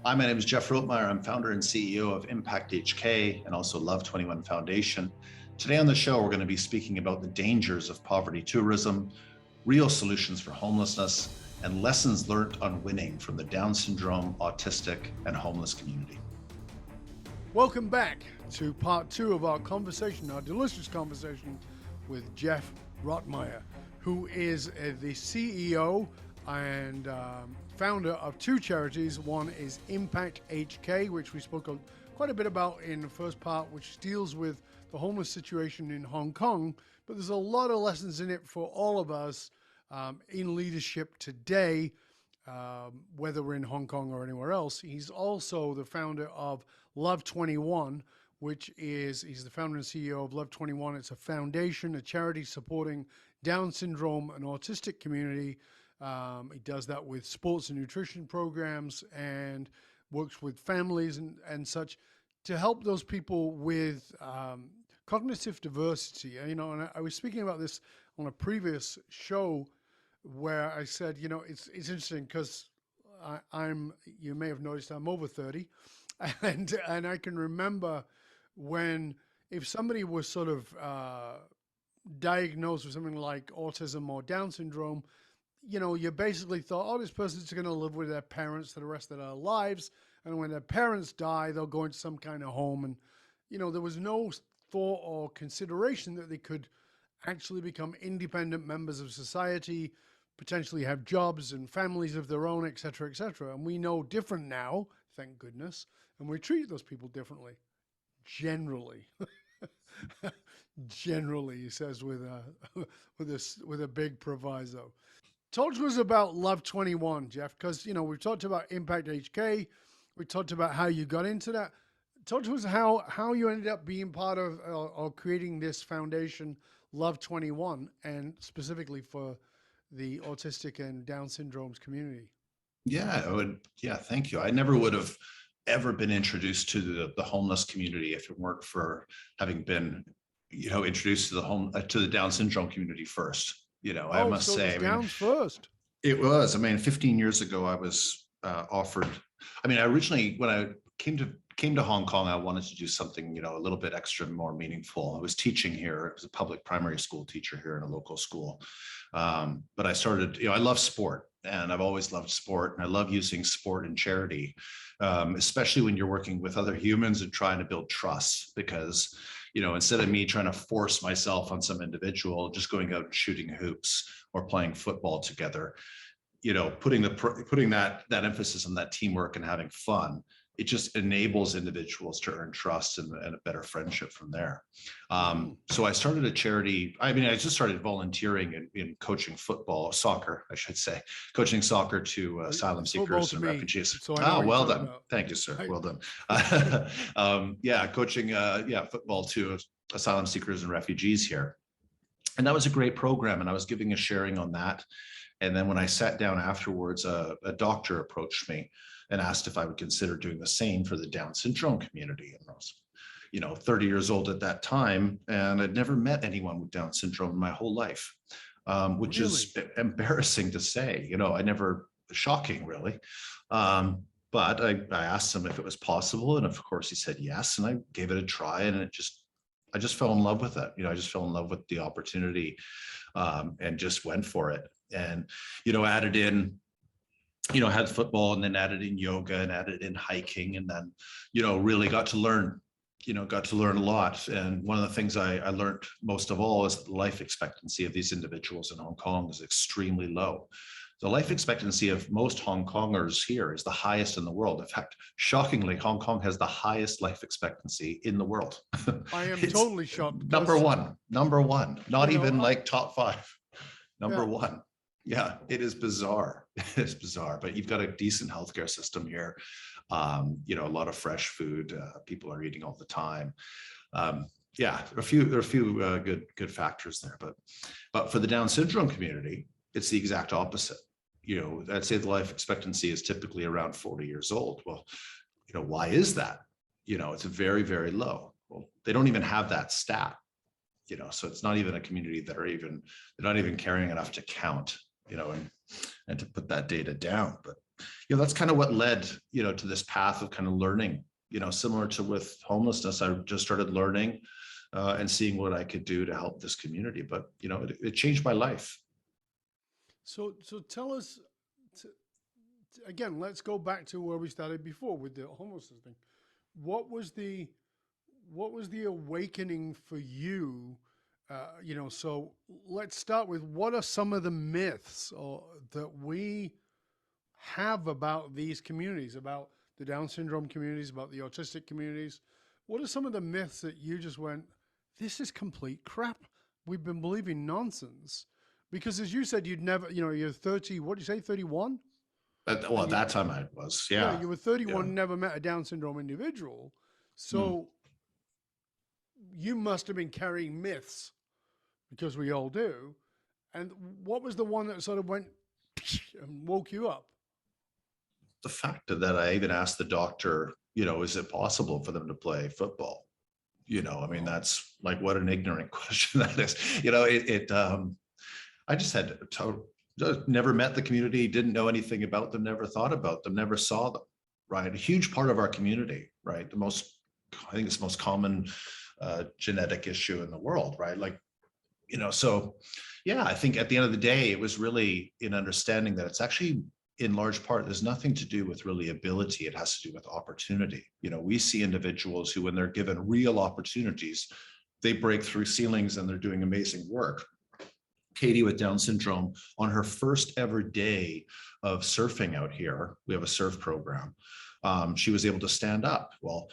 Hi, my name is Jeff Rotmeyer. I'm founder and CEO of ImpactHK and also Love 21 Foundation. Today on the show, we're going to be speaking about the dangers of poverty tourism, real solutions for homelessness, and lessons learned on winning from the Down syndrome, autistic, and homeless community. Welcome back to part two of our conversation, our delicious conversation with Jeff Rotmeyer, who is the CEO and founder of two charities. One is ImpactHK, which we spoke quite a bit about in the first part, which deals with the homeless situation in Hong Kong. But there's a lot of lessons in it for all of us in leadership today, whether we're in Hong Kong or anywhere else. He's also the founder of Love 21, which is, he's the founder and CEO of Love 21. It's a foundation, a charity supporting Down syndrome and autistic community. He does that with sports and nutrition programs and works with families and such to help those people with cognitive diversity. And I was speaking about this on a previous show where I said, it's interesting because you may have noticed I'm over 30, and I can remember when, if somebody was sort of diagnosed with something like autism or Down syndrome, you basically thought, oh, this person's going to live with their parents for the rest of their lives. And when their parents die, they'll go into some kind of home. And, there was no thought or consideration that they could actually become independent members of society, potentially have jobs and families of their own, et cetera, et cetera. And we know different now, thank goodness. And we treat those people differently, generally. Generally, he says with a big proviso. Talk to us about Love 21, Jeff, because, we've talked about ImpactHK. We talked about how you got into that. Talk to us how you ended up being part of or creating this foundation, Love 21, and specifically for the autistic and Down syndromes community. Yeah, thank you. I never would have ever been introduced to the homeless community if it weren't for having been, introduced to the Down syndrome community first. I must say, Downs first. It was. 15 years ago, I was offered. Originally, when I came to Hong Kong, I wanted to do something, a little bit extra, more meaningful. I was teaching here. I was a public primary school teacher here in a local school. But I started. I love sport, and I've always loved sport, and I love using sport in charity, especially when you're working with other humans and trying to build trust. Because instead of me trying to force myself on some individual, just going out and shooting hoops or playing football together, putting that emphasis on that teamwork and having fun, it just enables individuals to earn trust and a better friendship from there. So I started a charity. I just started volunteering in coaching soccer, I should say, coaching soccer to asylum seekers and refugees. So well done. Thank you, sir. Well done. Coaching football to asylum seekers and refugees here. And that was a great program. And I was giving a sharing on that. And then when I sat down afterwards, a doctor approached me and asked if I would consider doing the same for the Down syndrome community. And I was, 30 years old at that time, and I'd never met anyone with Down syndrome in my whole life, which is embarrassing to say. Shocking, really. But I asked him if it was possible, and of course he said yes, and I gave it a try, and I just fell in love with it. I just fell in love with the opportunity, and just went for it. And added in, had football, and then added in yoga, and added in hiking, and then really got to learn a lot. And one of the things I learned most of all is that the life expectancy of these individuals in Hong Kong is extremely low. The life expectancy of most Hong Kongers here is the highest in the world. In fact, shockingly, Hong Kong has the highest life expectancy in the world. I am totally shocked. Number one, not even like top five, number one. Yeah, it is bizarre. It's bizarre, but you've got a decent healthcare system here. A lot of fresh food. People are eating all the time. There are a few good factors there, but for the Down syndrome community, it's the exact opposite. I'd say the life expectancy is typically around 40 years old. Well, why is that? It's very, very low. Well, they don't even have that stat. So it's not even a community they're not even caring enough to count, and to put that data down. But that's kind of what led, to this path of kind of learning, similar to with homelessness. I just started learning and seeing what I could do to help this community. But, it changed my life. So tell us, again, let's go back to where we started before with the homelessness thing. What was the awakening for you? So let's start with, what are some of the myths that we have about these communities, about the Down syndrome communities, about the autistic communities? What are some of the myths that you just went, this is complete crap? We've been believing nonsense. Because as you said, you'd never, you're 30, what did you say, 31? Well, at that time I was, Yeah, you were 31, yeah. never met a Down syndrome individual. So you must have been carrying myths, because we all do. And what was the one that sort of went and woke you up? The fact that I even asked the doctor, is it possible for them to play football? That's like, what an ignorant question that is. I just had never met the community, didn't know anything about them, never thought about them, never saw them, right? A huge part of our community, right? I think it's the most common genetic issue in the world, right? So yeah, I think at the end of the day, it was really in understanding that it's actually, in large part, there's nothing to do with really ability. It has to do with opportunity. We see individuals who, when they're given real opportunities, they break through ceilings and they're doing amazing work. Katie with Down syndrome, on her first ever day of surfing out here, we have a surf program, she was able to stand up. Well,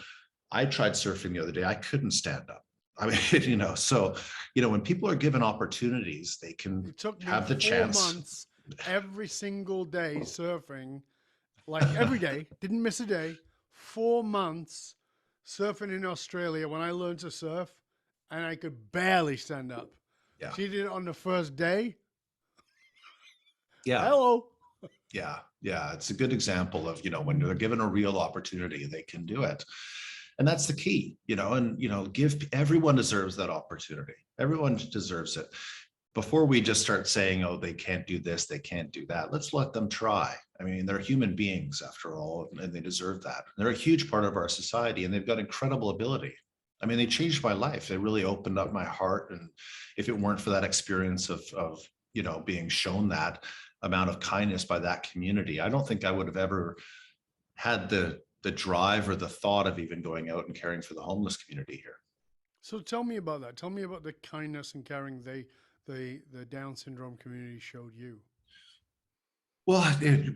I tried surfing the other day, I couldn't stand up. I mean, so, when people are given opportunities, they can have the chance. 4 months, every single day surfing, like every day, didn't miss a day, 4 months surfing in Australia when I learned to surf, and I could barely stand up. Yeah. She did it on the first day. Yeah. Hello. Yeah. It's a good example of, when they're given a real opportunity, they can do it. And that's the key, everyone deserves that opportunity. Everyone deserves it. Before we just start saying, oh, they can't do this, they can't do that, let's let them try. I mean, they're human beings after all, and they deserve that. They're a huge part of our society, and they've got incredible ability. I mean, they changed my life. They really opened up my heart. And if it weren't for that experience of being shown that amount of kindness by that community, I don't think I would have ever had the drive or the thought of even going out and caring for the homeless community here. So tell me about that. Tell me about the kindness and caring the Down syndrome community showed you. Well,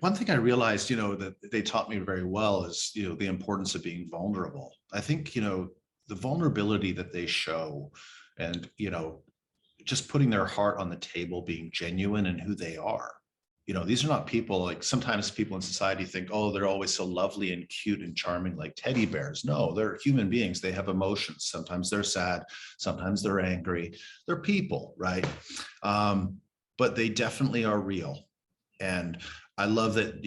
one thing I realized, that they taught me very well is, the importance of being vulnerable. I think, the vulnerability that they show, and, just putting their heart on the table, being genuine in who they are. These are not people, like sometimes people in society think, oh, they're always so lovely and cute and charming, like teddy bears. No, they're human beings. They have emotions. Sometimes they're sad. Sometimes they're angry. They're people, right? But they definitely are real. And I love that,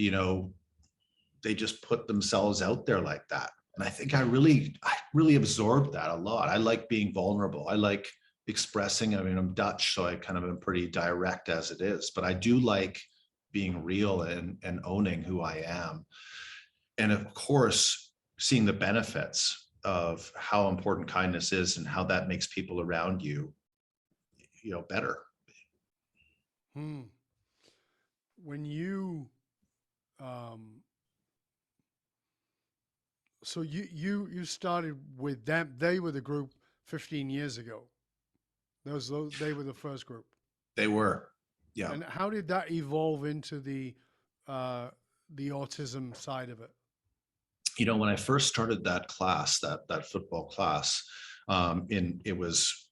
they just put themselves out there like that. And I think I really absorbed that a lot. I like being vulnerable. I like expressing. I mean, I'm Dutch, so I kind of am pretty direct as it is, but I do like being real and owning who I am. And of course, seeing the benefits of how important kindness is and how that makes people around you, better. When you, so you started with them, they were the group 15 years ago. They were the first group. They were. Yeah. And how did that evolve into the autism side of it? When I first started that class, that football class, it was,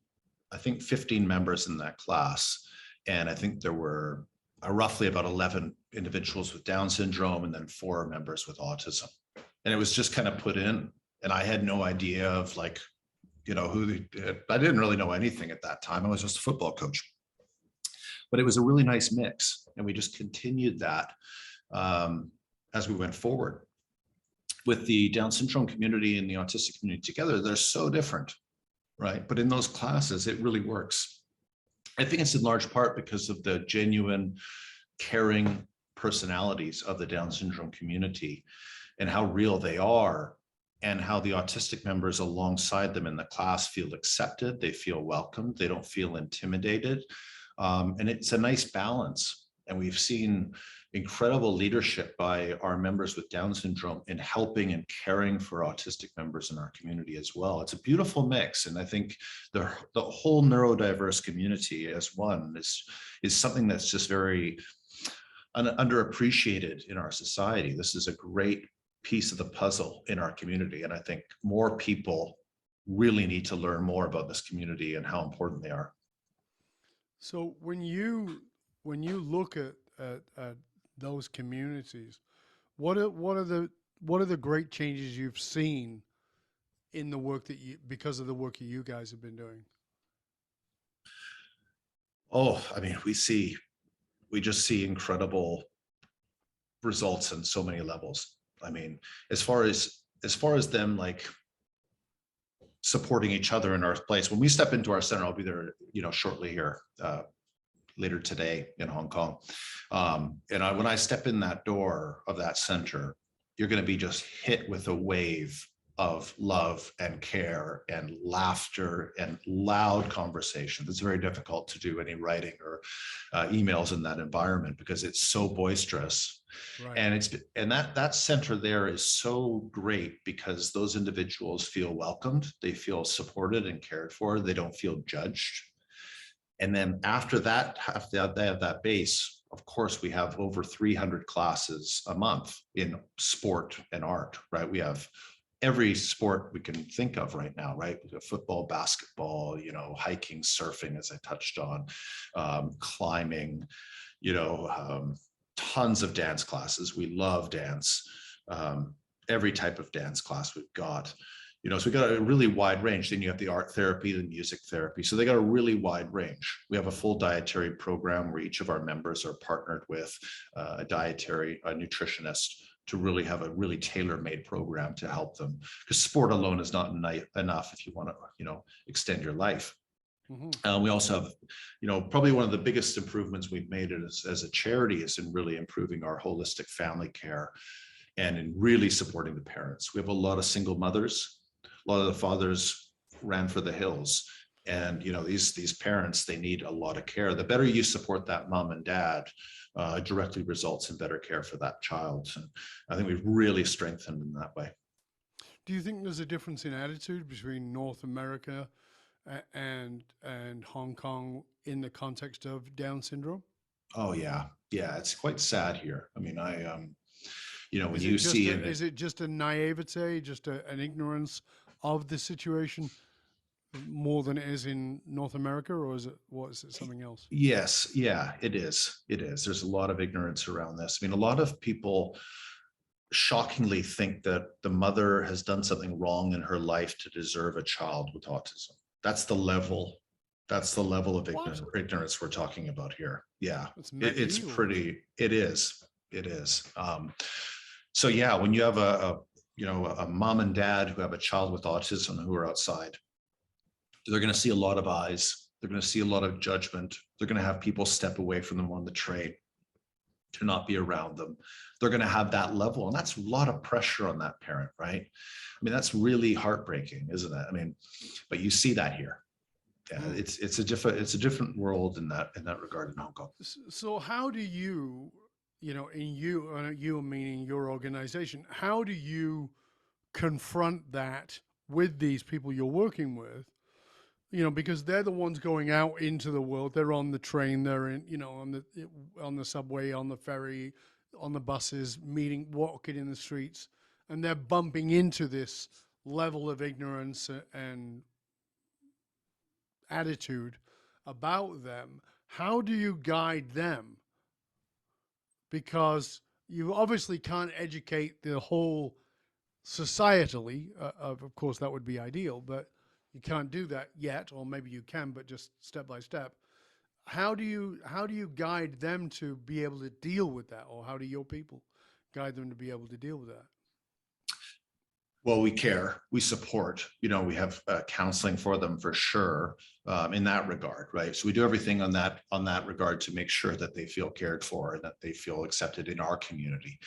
I think, 15 members in that class. And I think there were roughly about 11 individuals with Down syndrome and then 4 members with autism. And it was just kind of put in. And I had no idea of I didn't really know anything at that time. I was just a football coach. But it was a really nice mix. And we just continued that as we went forward. With the Down syndrome community and the autistic community together, they're so different, right? But in those classes, it really works. I think it's in large part because of the genuine, caring personalities of the Down syndrome community and how real they are, and how the autistic members alongside them in the class feel accepted, they feel welcomed, they don't feel intimidated. And it's a nice balance. And we've seen incredible leadership by our members with Down syndrome in helping and caring for autistic members in our community as well. It's a beautiful mix. And I think the whole neurodiverse community as one is something that's just very underappreciated in our society. This is a great piece of the puzzle in our community. And I think more people really need to learn more about this community and how important they are. So when you look at those communities, what are the great changes you've seen in the work that because of the work that you guys have been doing? Oh, I mean, we just see incredible results in so many levels. I mean, as far as them like supporting each other in our place, when we step into our center, I'll be there, shortly here, later today in Hong Kong. When I step in that door of that center, you're going to be just hit with a wave of love and care and laughter and loud conversation. It's very difficult to do any writing or emails in that environment because it's so boisterous. Right. And that center there is so great because those individuals feel welcomed, they feel supported and cared for, they don't feel judged. And then after that, they have that base. Of course, we have over 300 classes a month in sport and art, right? We have every sport we can think of right now, right? We have football, basketball, hiking, surfing, as I touched on, climbing, tons of dance classes. We love dance. Every type of dance class we've got. So we got a really wide range. Then you have the art therapy, the music therapy. So they got a really wide range. We have a full dietary program where each of our members are partnered with a nutritionist to really have a really tailor-made program to help them. Because sport alone is not enough if you want to, extend your life. Mm-hmm. We also have, probably one of the biggest improvements we've made as a charity is in really improving our holistic family care and in really supporting the parents. We have a lot of single mothers. A lot of the fathers ran for the hills, and these parents, they need a lot of care. The better you support that mom and dad, directly results in better care for that child. And I think we've really strengthened in that way. Do you think there's a difference in attitude between North America and Hong Kong in the context of Down syndrome? Oh yeah, it's quite sad here. I mean, when is you see it, is it just a naivete, just an ignorance of the situation more than it is in North America, or is it something else? Yes, yeah, it is. There's a lot of ignorance around this. I mean, a lot of people shockingly think that the mother has done something wrong in her life to deserve a child with autism. That's the level of ignorance we're talking about here. Yeah, it's pretty. It is. So yeah, when you have a mom and dad who have a child with autism who are outside, they're going to see a lot of eyes. They're going to see a lot of judgment. They're going to have people step away from them on the train to not be around them. They're going to have that level. And that's a lot of pressure on that parent, right? I mean, that's really heartbreaking, isn't it? I mean, but you see that here. Yeah, it's a different world in that regard in Hong Kong. So how do you, you meaning your organization, how do you confront that with these people you're working with? Because they're the ones going out into the world. They're on the train, they're in, on the subway, on the ferry, on the buses, walking in the streets, and they're bumping into this level of ignorance and attitude about them. How do you guide them? Because you obviously can't educate the whole societally. Of course, that would be ideal, but you can't do that yet, or maybe you can, but just step by step. How do you guide them to be able to deal with that, or how do your people guide them to be able to deal with that? Well, we care, we support, we have counseling for them for sure, in that regard, right? So we do everything on that regard to make sure that they feel cared for and that they feel accepted in our community.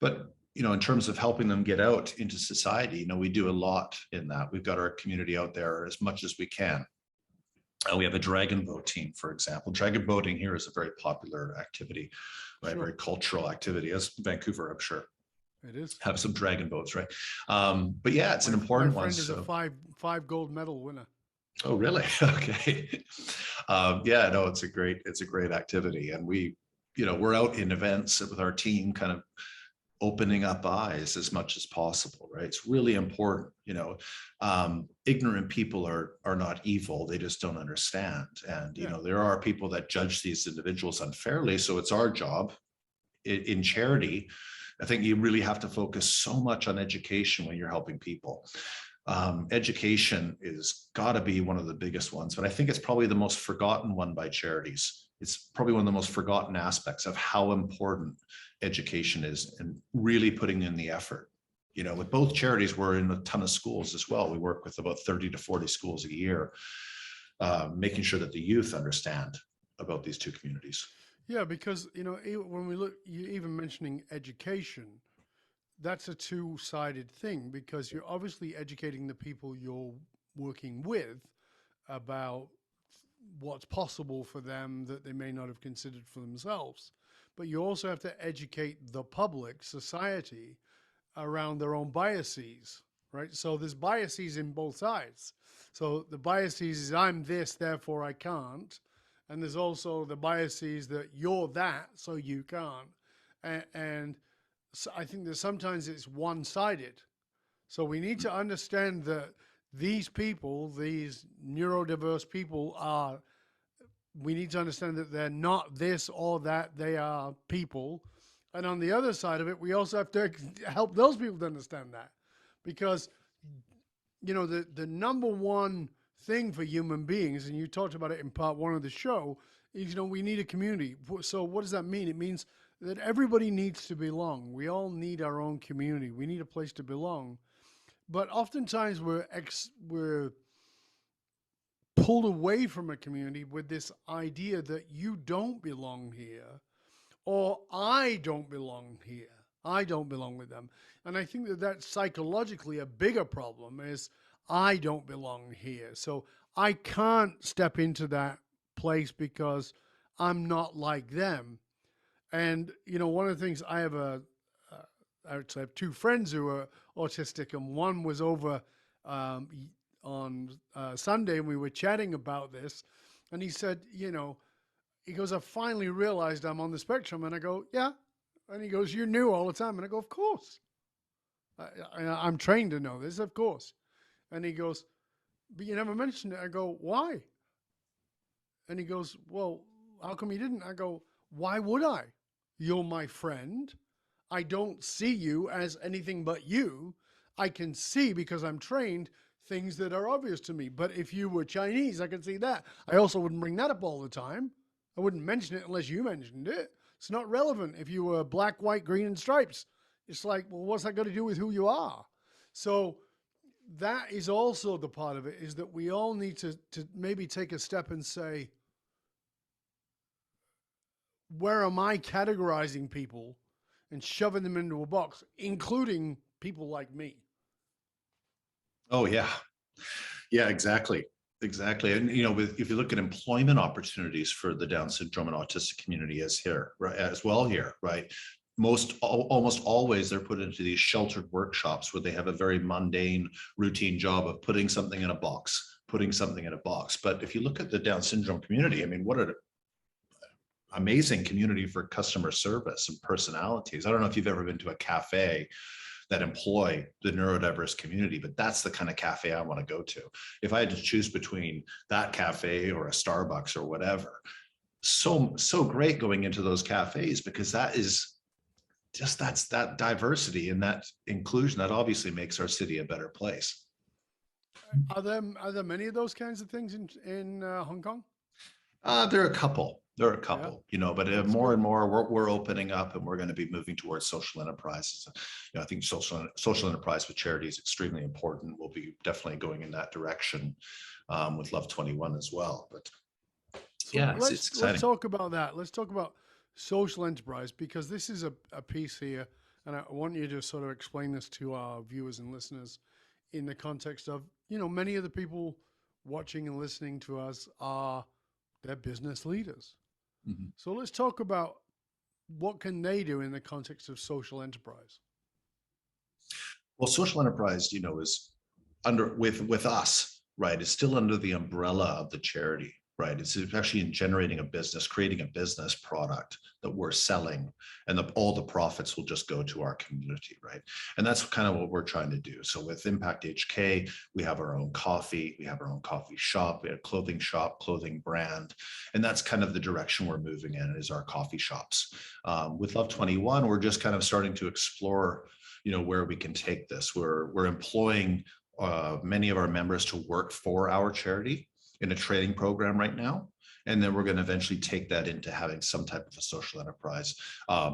But in terms of helping them get out into society, we do a lot in that. We've got our community out there as much as we can. We have a dragon boat team, for example. Dragon boating here is a very popular activity, right? Sure. Very cultural activity, as Vancouver, I'm sure, It is. have some dragon boats, right? But yeah, it's an important one. My friend is a five gold medal winner. Oh, really? Okay. Yeah, no, it's a great activity, and we're out in events with our team, kind of opening up eyes as much as possible, right? It's really important. Ignorant people are not evil; they just don't understand, and there are people that judge these individuals unfairly. So it's our job in charity. I think you really have to focus so much on education when you're helping people. Education is got to be one of the biggest ones, but I think it's probably the most forgotten one by charities. It's probably one of the most forgotten aspects of how important education is, and really putting in the effort. With both charities, we're in a ton of schools as well. We work with about 30 to 40 schools a year, making sure that the youth understand about these two communities. Yeah, because when we look, you even mentioning education, that's a two-sided thing, because you're obviously educating the people you're working with about what's possible for them that they may not have considered for themselves. But you also have to educate the public, society, around their own biases, right? So there's biases in both sides. So the biases is I'm this, therefore I can't. And there's also the biases that you're that, so you can't. And so I think that sometimes it's one-sided. So we need to understand that these people, these neurodiverse people we need to understand that they're not this or that, they are people. And on the other side of it, we also have to help those people to understand that. Because, the number one thing for human beings, and you talked about it in part one of the show, is, we need a community. So what does that mean? It means that everybody needs to belong. We all need our own community. We need a place to belong. But oftentimes we're pulled away from a community with this idea that you don't belong here, or I don't belong here. I don't belong with them. And I think that that's psychologically a bigger problem, is I don't belong here. So I can't step into that place because I'm not like them. And, one of the things I actually have two friends who are autistic, and one was over on Sunday, and we were chatting about this, and he said, he goes, I finally realized I'm on the spectrum. And I go, yeah. And he goes, you're new all the time. And I go, of course. I'm trained to know this, of course. And he goes, but you never mentioned it. I go, why? And he goes, well, how come you didn't? I go, why would I? You're my friend. I don't see you as anything but you. I can see, because I'm trained, things that are obvious to me. But if you were Chinese, I can see that. I also wouldn't bring that up all the time. I wouldn't mention it unless you mentioned it. It's not relevant. If you were black, white, green, and stripes, it's like, well, what's that got to do with who you are? So that is also the part of it, is that we all need to maybe take a step and say, where am I categorizing people and shoving them into a box, including people like me? Oh, yeah. Yeah, exactly. Exactly. And, if you look at employment opportunities for the Down syndrome and autistic community as well here, right? Almost always they're put into these sheltered workshops where they have a very mundane, routine job of putting something in a box. But if you look at the Down syndrome community, I mean, what an amazing community for customer service and personalities. I don't know if you've ever been to a cafe that employ the neurodiverse community, but that's the kind of cafe I want to go to. If I had to choose between that cafe or a Starbucks or whatever, so great going into those cafes, because that's that diversity and that inclusion that obviously makes our city a better place. Are there many of those kinds of things in Hong Kong? There are a couple. There are a couple, but That's more good. and more we're opening up, and we're going to be moving towards social enterprises. I think social enterprise with charity is extremely important. We'll be definitely going in that direction with Love 21 as well. But So yeah, it's let's exciting. talk about that. Let's talk about social enterprise, because this is a piece here, and I want you to sort of explain this to our viewers and listeners in the context of, many of the people watching and listening to us are they're business leaders. Mhm. So let's talk about what can they do in the context of social enterprise. Well, social enterprise, is under with us, right? It's still under the umbrella of the charity, right? It's actually in generating a business, creating a business product that we're selling, and all the profits will just go to our community, right? And that's kind of what we're trying to do. So with ImpactHK, we have our own coffee, we have our own coffee shop, we have clothing shop, clothing brand, and that's kind of the direction we're moving in, is our coffee shops. With Love 21, we're just kind of starting to explore where we can take this. We're employing many of our members to work for our charity in a training program right now. And then we're going to eventually take that into having some type of a social enterprise,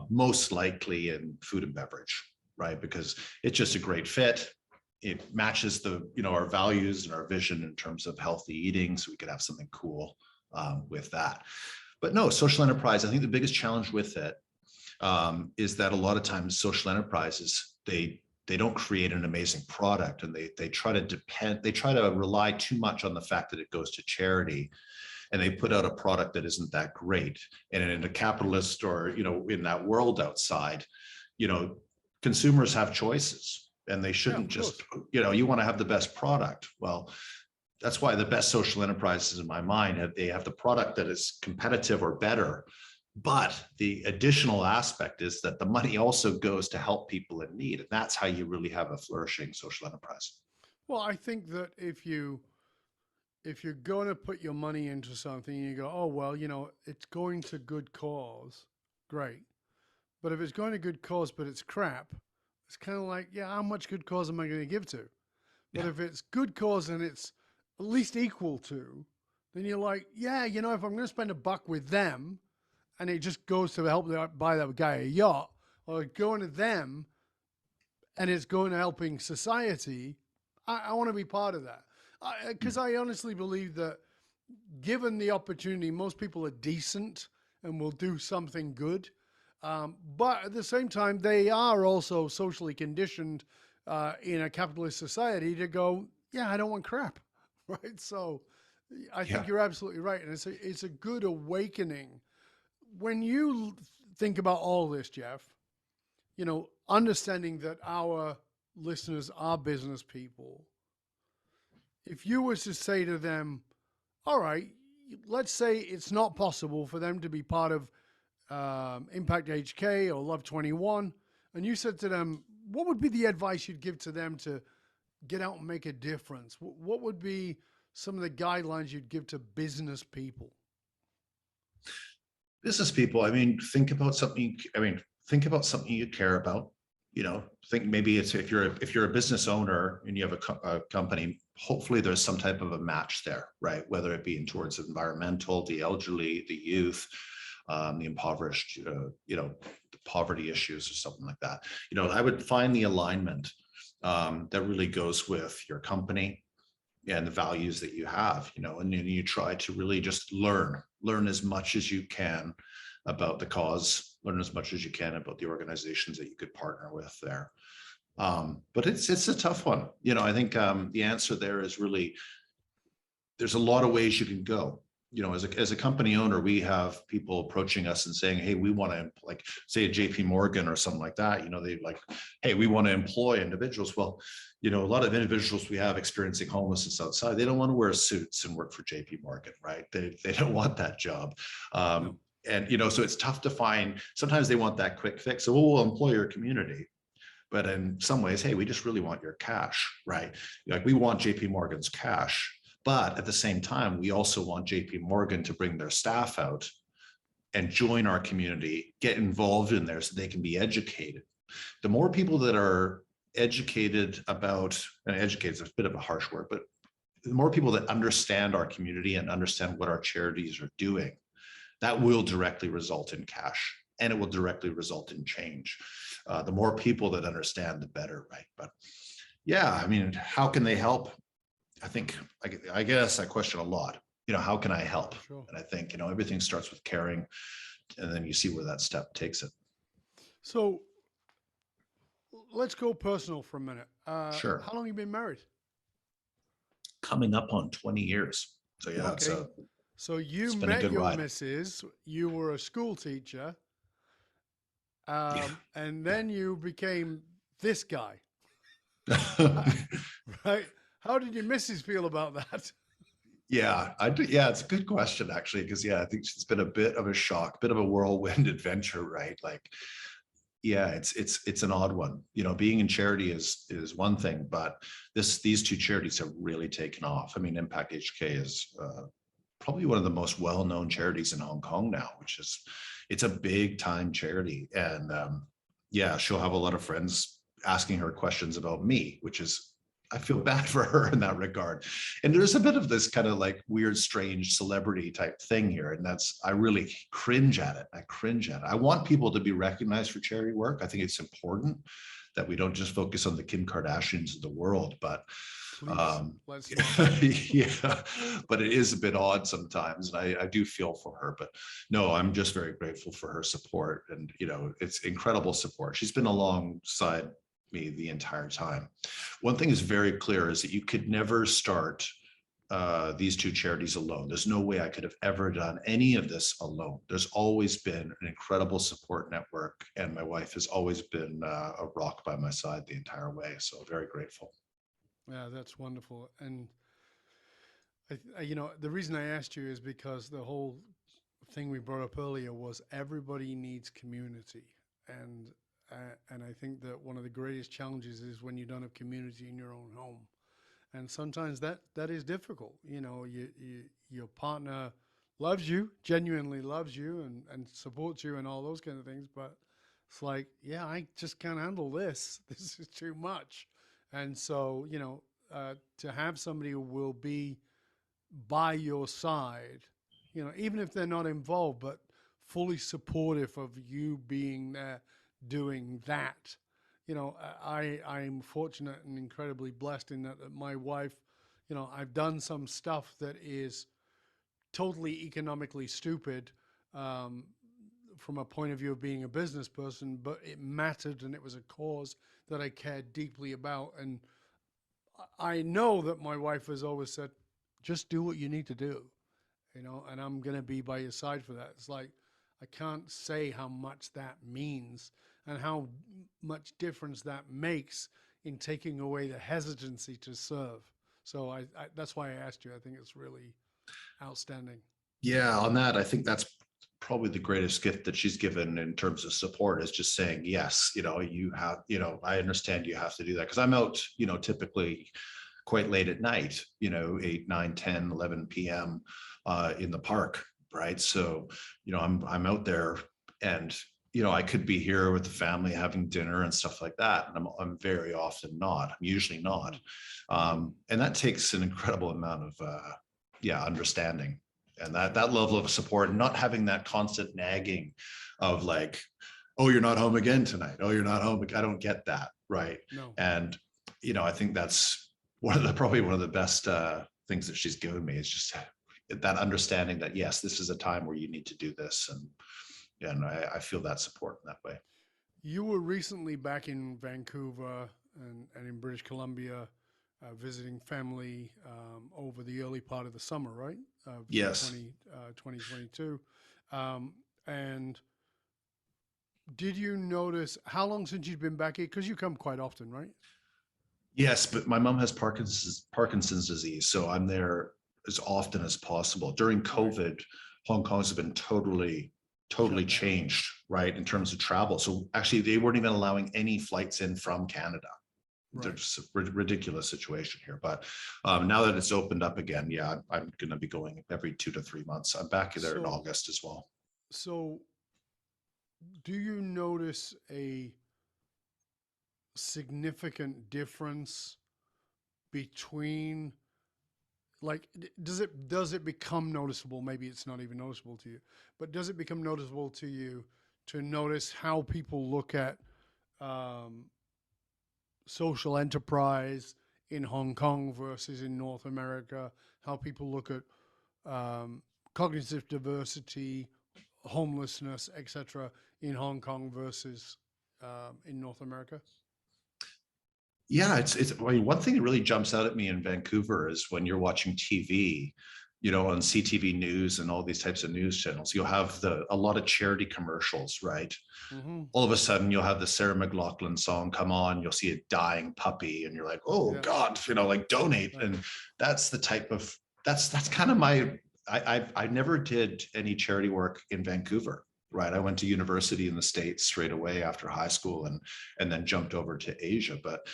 most likely in food and beverage, right? Because it's just a great fit. It matches our values and our vision in terms of healthy eating. So we could have something cool with that. But no, social enterprise, I think the biggest challenge with it is that a lot of times social enterprises, they don't create an amazing product, and they try to rely too much on the fact that it goes to charity, and they put out a product that isn't that great. And in a capitalist, or in that world outside, consumers have choices, and they Yeah, shouldn't of just, course. you want to have the best product. Well, that's why the best social enterprises in my mind they have the product that is competitive or better. But the additional aspect is that the money also goes to help people in need. And that's how you really have a flourishing social enterprise. Well, I think that if you're going to put your money into something and you go, oh well, it's going to good cause, great. But if it's going to good cause but it's crap, it's kind of like, yeah, how much good cause am I going to give to? But Yeah. if it's good cause and it's at least equal to, then you're like, yeah, if I'm going to spend $1 with them, and it just goes to help buy that guy a yacht, or going to them and it's going to helping society, I want to be part of that. Because I honestly believe that given the opportunity, most people are decent and will do something good. But at the same time, they are also socially conditioned in a capitalist society to go, yeah, I don't want crap, right? So I Yeah. think you're absolutely right. And it's a good awakening. When you think about all this, Jeff, understanding that our listeners are business people, if you was to say to them, all right, let's say it's not possible for them to be part of Impact HK or Love 21, and you said to them, what would be the advice you'd give to them to get out and make a difference? What would be some of the guidelines you'd give to business people? Business people, think about something. Think about something you care about. Think maybe it's if you're a business owner and you have a company, hopefully there's some type of a match there, right? Whether it be in towards environmental, the elderly, the youth, the impoverished, the poverty issues or something like that. I would find the alignment that really goes with your company and the values that you have, and then you try to really just learn as much as you can about the cause, learn as much as you can about the organizations that you could partner with there. But it's a tough one. I think the answer there is really, there's a lot of ways you can go. As a company owner, we have people approaching us and saying, hey, we want to, like, say a JP Morgan or something like that, they like, hey, we want to employ individuals. Well, a lot of individuals we have experiencing homelessness outside, they don't want to wear suits and work for JP Morgan, right? They don't want that job. No. And, so it's tough to find, sometimes they want that quick fix. So we'll employ your community. But in some ways, hey, we just really want your cash, right? Like, we want JP Morgan's cash. But at the same time, we also want JP Morgan to bring their staff out and join our community, get involved in there so they can be educated. The more people that are educated about, and educated is a bit of a harsh word, but the more people that understand our community and understand what our charities are doing, that will directly result in cash, and it will directly result in change. The more people that understand, the better, right? But yeah, I mean, how can they help? I think, I guess I question a lot, how can I help? Sure. And I think, everything starts with caring, and then you see where that step takes it. So let's go personal for a minute. Sure. How long have you been married? Coming up on 20 years. So yeah, Okay. So you it's been a met good your ride. missus, you were a school teacher, Yeah. and then you became this guy, right? How did your missus feel about that? Yeah, I do. Yeah, it's a good question actually, because I think it's been a bit of a shock, bit of a whirlwind adventure, right? Like, yeah, it's an odd one. Being in charity is one thing, but these two charities have really taken off. I mean, ImpactHK is probably one of the most well-known charities in Hong Kong now, it's a big time charity. And yeah, she'll have a lot of friends asking her questions about me, which is, I feel bad for her in that regard. And there's a bit of this kind of like weird, strange celebrity type thing here. And I really cringe at it. I want people to be recognized for charity work. I think it's important that we don't just focus on the Kim Kardashians of the world, but Please, let's not. yeah, but it is a bit odd sometimes. And I do feel for her, but no, I'm just very grateful for her support. And, it's incredible support. She's been alongside me the entire time. One thing is very clear is that you could never start these two charities alone. There's no way I could have ever done any of this alone. There's always been an incredible support network, and my wife has always been a rock by my side the entire way. So very grateful. Yeah, that's wonderful. And the reason I asked you is because the whole thing we brought up earlier was everybody needs community, and and I think that one of the greatest challenges is when you don't have community in your own home, and sometimes that is difficult. Your partner loves you, genuinely loves you, and supports you, and all those kind of things, but it's like, yeah, I just can't handle this. This is too much, and so to have somebody who will be by your side, even if they're not involved, but fully supportive of you being there doing that. I'm fortunate and incredibly blessed in that my wife, I've done some stuff that is totally economically stupid um, from a point of view of being a business person, but it mattered and it was a cause that I cared deeply about. And I know that my wife has always said, just do what you need to do, and I'm going to be by your side for that. It's like, I can't say how much that means and how much difference that makes in taking away the hesitancy to serve. So that's why I asked you. I think it's really outstanding. Yeah, on that, I think that's probably the greatest gift that she's given in terms of support, is just saying, yes, I understand you have to do that. Because I'm out, typically quite late at night, 8, 9, 10, 11 p.m. In the park, right? So, I'm out there, and, I could be here with the family having dinner and stuff like that. And I'm very often not, I'm usually not. And that takes an incredible amount of, understanding, and that level of support, and not having that constant nagging of like, oh, you're not home again tonight. Oh, you're not home. I don't get that. Right. No. And, I think that's probably one of the best things that she's given me, is just that understanding that, yes, this is a time where you need to do this. And I feel that support in that way. You were recently back in Vancouver and in British Columbia visiting family over the early part of the summer, right? Yes. 2022. And did you notice how long since you've been back here? Because you come quite often, right? Yes, but my mom has Parkinson's disease, so I'm there as often as possible. During Right. COVID, Hong Kong has been totally Shut down. changed, right, in terms of travel. So actually, they weren't even allowing any flights in from Canada. Right. There's a ridiculous situation here. But now that it's opened up again, yeah, I'm going to be going every 2 to 3 months. I'm back there in August as well. So do you notice a significant difference between like, does it become noticeable? Maybe it's not even noticeable to you, but does it become noticeable to you to notice how people look at social enterprise in Hong Kong versus in North America? How people look at cognitive diversity, homelessness, etc., in Hong Kong versus in North America? Yeah, I mean, one thing that really jumps out at me in Vancouver is when you're watching TV, on CTV News and all these types of news channels, you'll have a lot of charity commercials, right? Mm-hmm. All of a sudden you'll have the Sarah McLachlan song come on, you'll see a dying puppy and you're like, oh Yeah. God, like donate. Right. And that's the type of, that's kind of I never did any charity work in Vancouver, right? I went to university in the States straight away after high school and then jumped over to Asia. But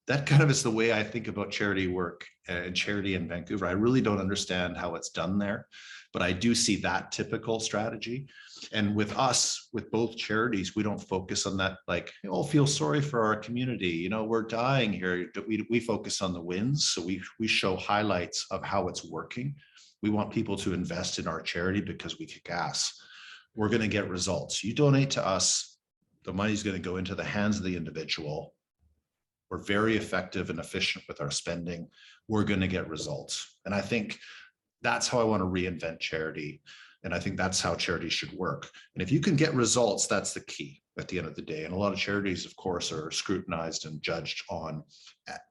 that kind of is the way I think about charity work and charity in Vancouver. I really don't understand how it's done there, but I do see that typical strategy. And with us, with both charities, we don't focus on that, like, feel sorry for our community. We're dying here. We focus on the wins. So we show highlights of how it's working. We want people to invest in our charity because we kick ass. We're going to get results. You donate to us, the money's going to go into the hands of the individual. We're very effective and efficient with our spending. We're going to get results. And I think that's how I want to reinvent charity. And I think that's how charity should work. And if you can get results, that's the key at the end of the day. And a lot of charities, of course, are scrutinized and judged on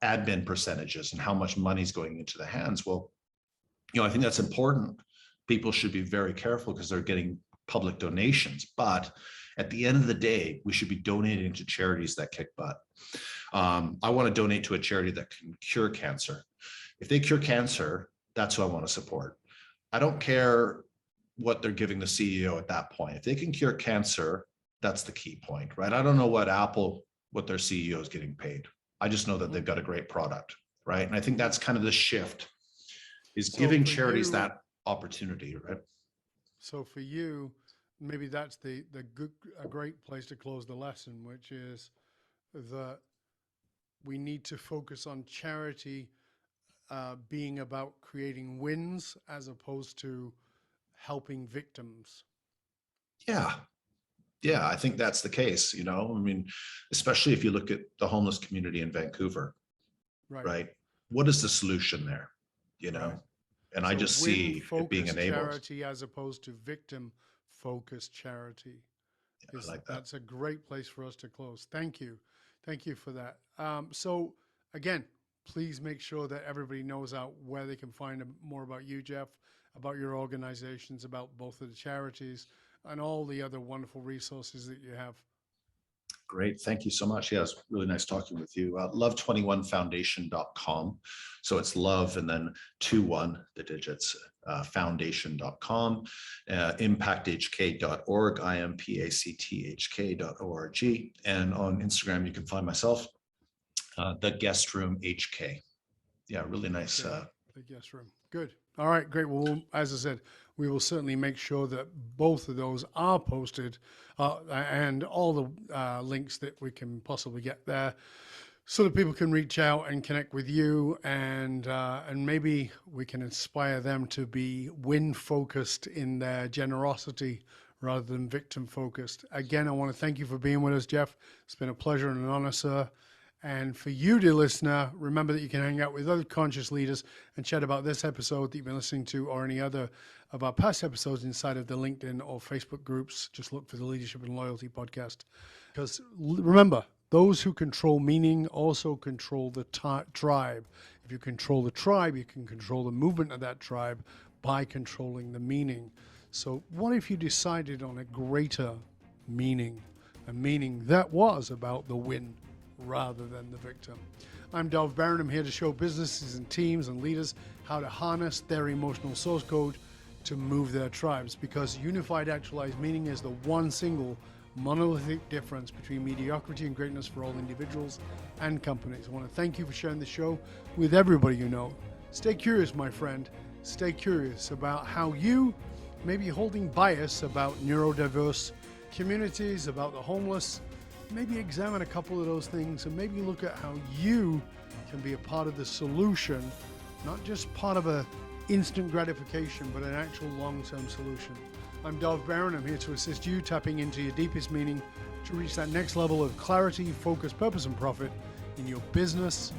admin percentages and how much money's going into the hands. Well, I think that's important. People should be very careful because they're getting public donations. But at the end of the day, we should be donating to charities that kick butt. I want to donate to a charity that can cure cancer. If they cure cancer, that's who I want to support. I don't care what they're giving the CEO at that point. If they can cure cancer, that's the key point, right? I don't know what their CEO is getting paid. I just know that they've got a great product, right? And I think that's kind of the shift, is giving charities that opportunity, right? So for you, maybe that's a great place to close the lesson, which is that we need to focus on charity being about creating wins as opposed to helping victims. Yeah, I think that's the case. I mean, especially if you look at the homeless community in Vancouver, right? What is the solution there? Right. And I just see it being enabled. Charity as opposed to victim-focused charity. I like that. That's a great place for us to close. Thank you for that. So again, please make sure that everybody knows out where they can find more about you, Jeff, about your organizations, about both of the charities, and all the other wonderful resources that you have. Great. Thank you so much. Yeah, it's really nice talking with you. Love21foundation.com. So it's love and then 21, the digits, foundation.com, ImpactHK.org, ImpactHK.org. And on Instagram, you can find myself, the guest room HK. Yeah, really nice. The guest room. Good. All right, great. Well, as I said, we will certainly make sure that both of those are posted and all the links that we can possibly get there so that people can reach out and connect with you and maybe we can inspire them to be win-focused in their generosity rather than victim-focused. Again, I want to thank you for being with us, Jeff. It's been a pleasure and an honor, sir. And for you, dear listener, remember that you can hang out with other conscious leaders and chat about this episode that you've been listening to or any other of our past episodes inside of the LinkedIn or Facebook groups. Just look for the Leadership and Loyalty podcast. Because remember, those who control meaning also control the tribe. If you control the tribe, you can control the movement of that tribe by controlling the meaning. So what if you decided on a greater meaning, a meaning that was about the win rather than the victim? I'm Dov Barron. I'm here to show businesses and teams and leaders how to harness their emotional source code to move their tribes, because unified actualized meaning is the one single monolithic difference between mediocrity and greatness for all individuals and companies. I want to thank you for sharing the show with everybody you know. Stay curious, my friend. Stay curious about how you may be holding bias about neurodiverse communities, about the homeless. Maybe examine a couple of those things and maybe look at how you can be a part of the solution not just part of a instant gratification, but an actual long-term solution. I'm Dov Baron. I'm here to assist you tapping into your deepest meaning to reach that next level of clarity, focus, purpose, and profit in your business,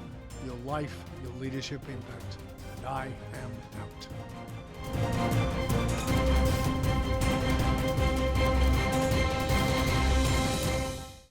your life, your leadership impact. And I am out.